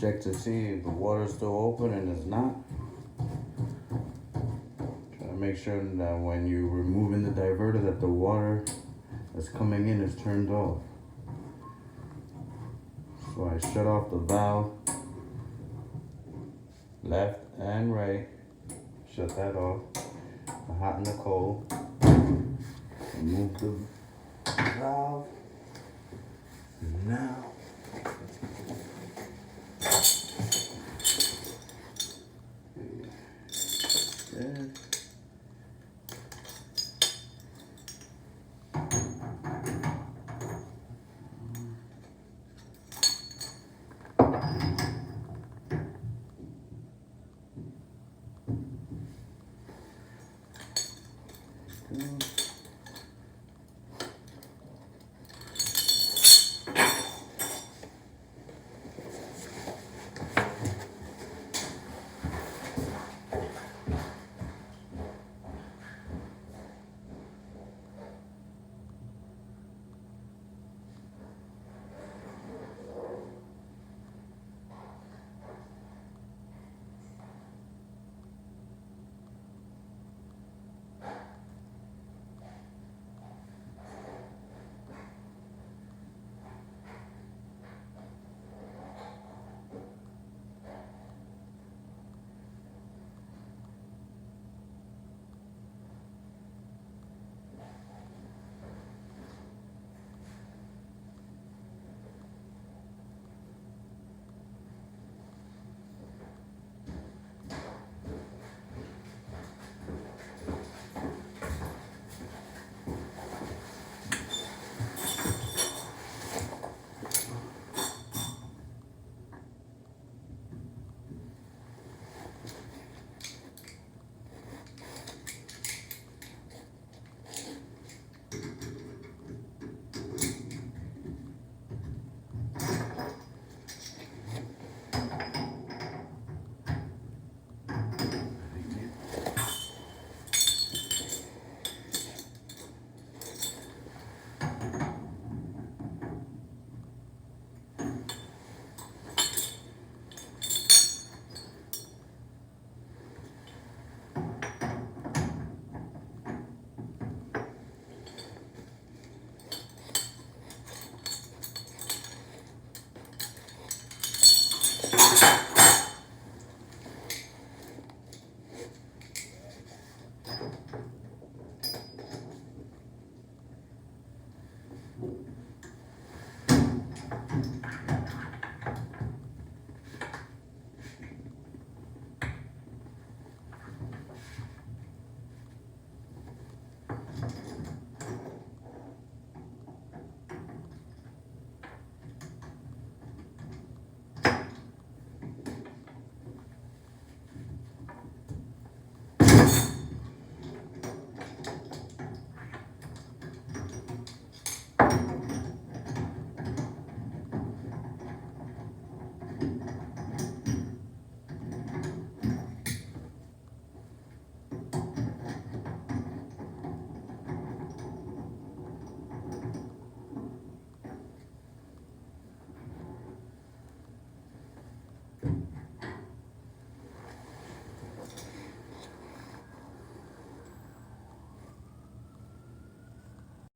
check to see if the water's still open, and it's not. Try to make sure that when you're removing the diverter that the water that's coming in is turned off. So I shut off the valve, left and right, shut that off, the hot and the cold, remove the valve. Now